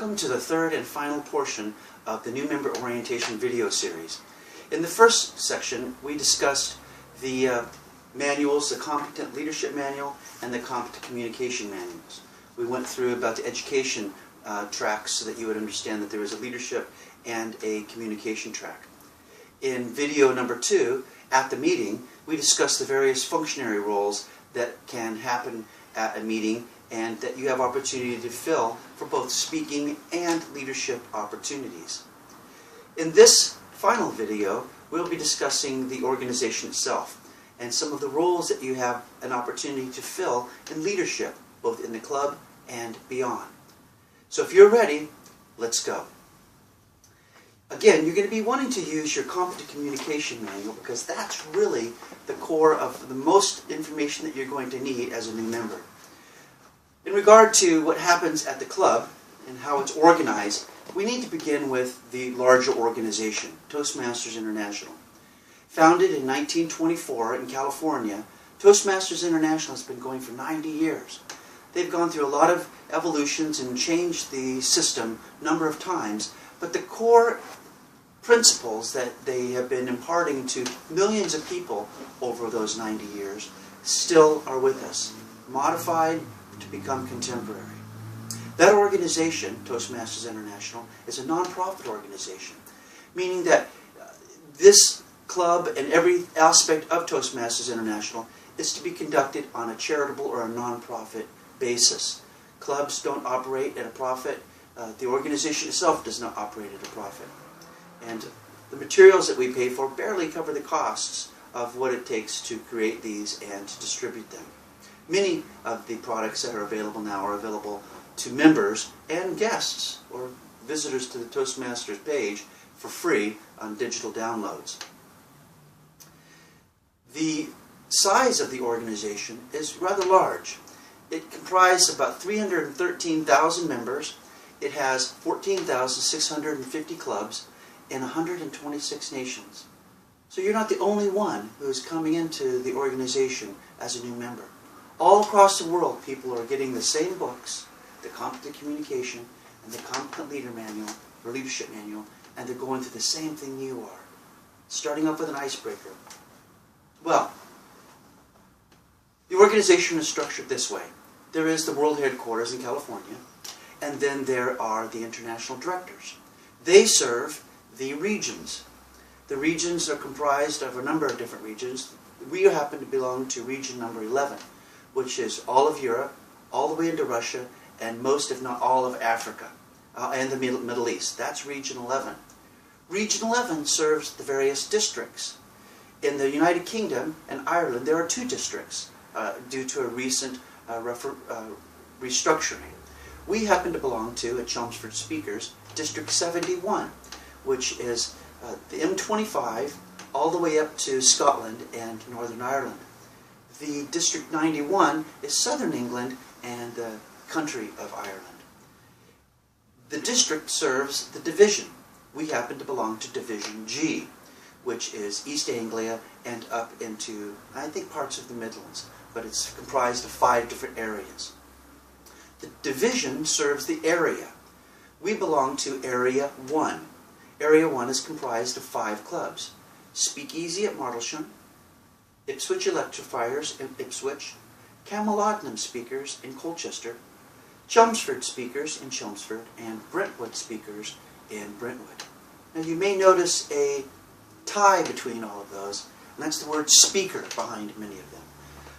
Welcome to the third and final portion of the new member orientation video series. In the first section, we discussed the manuals, the Competent Leadership Manual and the Competent Communication Manuals. We went through about the education tracks so that you would understand that there is a leadership and a communication track. In video number 2, at the meeting, we discussed the various functionary roles that can happen at a meeting and that you have opportunity to fill for both speaking and leadership opportunities. In this final video, we'll be discussing the organization itself and some of the roles that you have an opportunity to fill in leadership, both in the club and beyond. So if you're ready, let's go. Again, you're going to be wanting to use your Competent Communication Manual because that's really the core of the most information that you're going to need as a new member. In regard to what happens at the club and how it's organized, we need to begin with the larger organization, Toastmasters International. Founded in 1924 in California, Toastmasters International has been going for 90 years. They've gone through a lot of evolutions and changed the system a number of times, but the core principles that they have been imparting to millions of people over those 90 years still are with us, modified to become contemporary. That organization, Toastmasters International, is a non-profit organization, meaning that this club and every aspect of Toastmasters International is to be conducted on a charitable or a non-profit basis. Clubs don't operate at a profit. The organization itself does not operate at a profit. And the materials that we pay for barely cover the costs of what it takes to create these and to distribute them. Many of the products that are available now are available to members and guests or visitors to the Toastmasters page for free on digital downloads. The size of the organization is rather large. It comprises about 313,000 members. It has 14,650 clubs in 126 nations. So you're not the only one who is coming into the organization as a new member. All across the world, people are getting the same books, the Competent Communication and the Competent Leader Manual, or Leadership Manual, and they're going through the same thing you are. Starting off with an icebreaker. Well, the organization is structured this way. There is the world headquarters in California, and then there are the international directors. They serve the regions. The regions are comprised of a number of different regions. We happen to belong to region number 11, which is all of Europe, all the way into Russia, and most, if not all, of Africa, and the Middle East. That's region 11. Region 11 serves the various districts. In the United Kingdom and Ireland, there are 2 districts due to a recent restructuring. We happen to belong to, at Chelmsford Speakers, District 71, which is the M25 all the way up to Scotland and Northern Ireland. The District 91 is Southern England and the country of Ireland. The district serves the division. We happen to belong to Division G, which is East Anglia and up into, I think, parts of the Midlands, but it's comprised of 5 different areas. The division serves the area. We belong to Area 1. Area 1 is comprised of 5 clubs. Speakeasy at Martlesham, Ipswich Electrifiers in Ipswich, Camelotnam Speakers in Colchester, Chelmsford Speakers in Chelmsford, and Brentwood Speakers in Brentwood. Now you may notice a tie between all of those, and that's the word speaker behind many of them.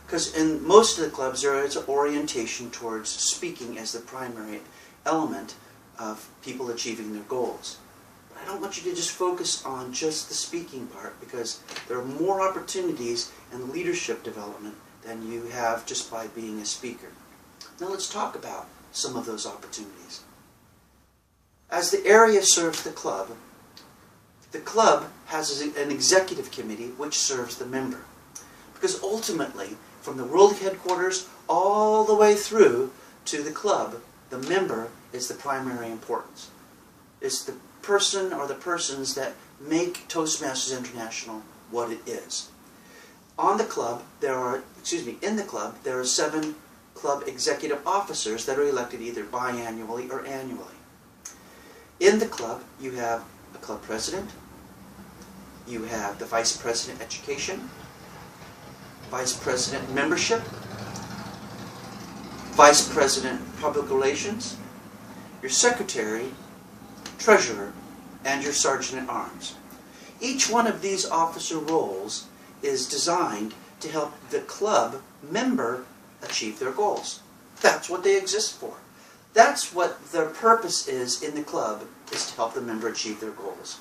Because in most of the clubs there is an orientation towards speaking as the primary element of people achieving their goals. But I don't want you to just focus on just the speaking part, because there are more opportunities in leadership development than you have just by being a speaker. Now let's talk about some of those opportunities. As the area serves the club has an executive committee which serves the member. Because ultimately, from the world headquarters all the way through to the club, the member is the primary importance. It's the person or the persons that make Toastmasters International what it is. In the club, there are 7 club executive officers that are elected either biannually or annually. In the club, you have a club president, you have the vice president education, vice president membership, vice president public relations, your secretary, treasurer, and your sergeant at arms. Each one of these officer roles is designed to help the club member achieve their goals. That's what they exist for. That's what their purpose is in the club, is to help the member achieve their goals.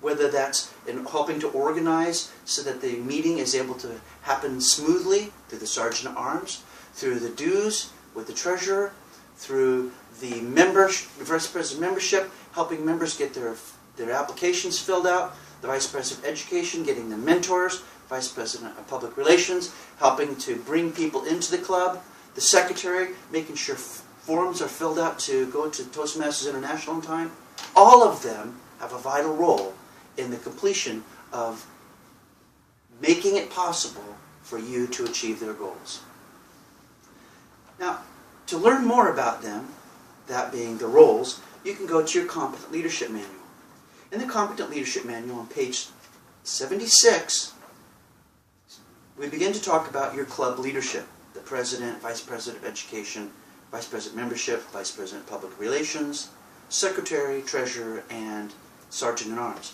Whether that's in helping to organize so that the meeting is able to happen smoothly through the sergeant at arms, through the dues with the treasurer, through the vice president membership, helping members get their applications filled out, the vice president of education getting the mentors, vice president of public relations helping to bring people into the club, the secretary making sure forms are filled out to go to Toastmasters International in time. All of them have a vital role in the completion of making it possible for you to achieve their goals. Now, to learn more about them, that being the roles, you can go to your Competent Leadership Manual. In the Competent Leadership Manual on page 76, we begin to talk about your club leadership. The president, vice president of education, vice president membership, vice president of public relations, secretary, treasurer, and sergeant at arms.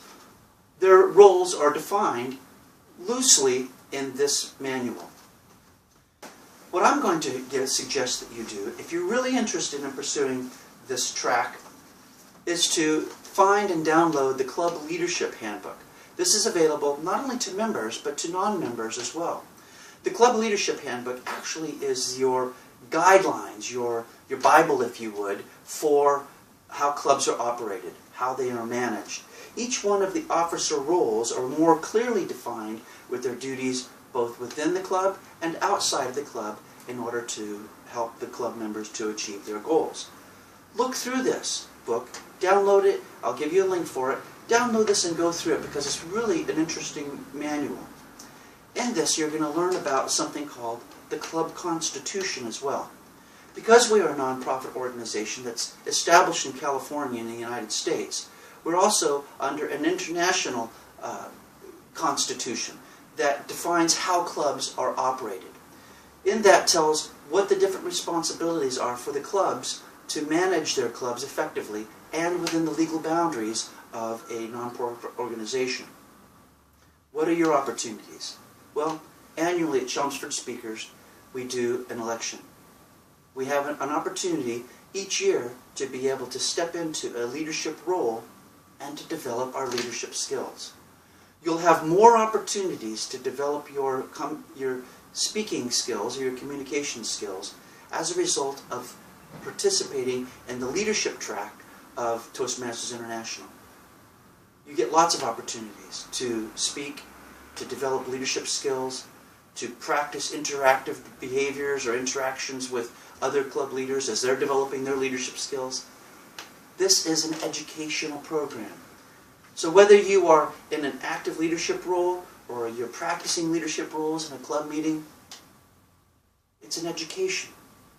Their roles are defined loosely in this manual. What I'm going to suggest that you do, if you're really interested in pursuing this track, is to find and download the Club Leadership Handbook. This is available not only to members, but to non-members as well. The Club Leadership Handbook actually is your guidelines, your Bible, if you would, for how clubs are operated, how they are managed. Each one of the officer roles are more clearly defined with their duties both within the club and outside of the club in order to help the club members to achieve their goals. Look through this book, download it, I'll give you a link for it. Download this and go through it because it's really an interesting manual. In this, you're going to learn about something called the Club Constitution as well. Because we are a nonprofit organization that's established in California in the United States, we're also under an international constitution that defines how clubs are operated. In that tells what the different responsibilities are for the clubs to manage their clubs effectively and within the legal boundaries of a nonprofit organization. What are your opportunities? Well, annually at Chelmsford Speakers, we do an election. We have an opportunity each year to be able to step into a leadership role and to develop our leadership skills. You'll have more opportunities to develop your speaking skills or your communication skills as a result of participating in the leadership track of Toastmasters International. You get lots of opportunities to speak, to develop leadership skills, to practice interactive behaviors or interactions with other club leaders as they're developing their leadership skills. This is an educational program. So whether you are in an active leadership role or you're practicing leadership roles in a club meeting, it's an education.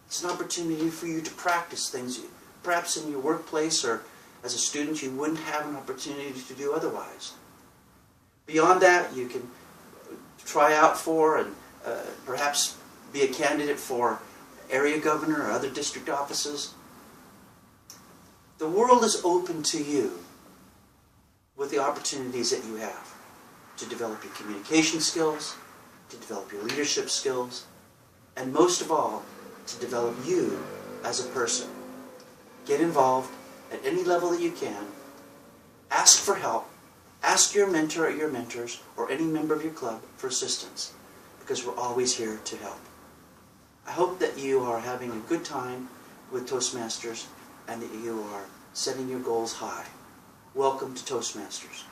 It's an opportunity for you to practice things perhaps in your workplace or as a student you wouldn't have an opportunity to do otherwise. Beyond that, you can try out for and perhaps be a candidate for area governor or other district offices. The world is open to you with the opportunities that you have to develop your communication skills, to develop your leadership skills, and most of all, to develop you as a person. Get involved at any level that you can. Ask for help. Ask your mentor or your mentors or any member of your club for assistance, because we're always here to help. I hope that you are having a good time with Toastmasters and that you are setting your goals high. Welcome to Toastmasters.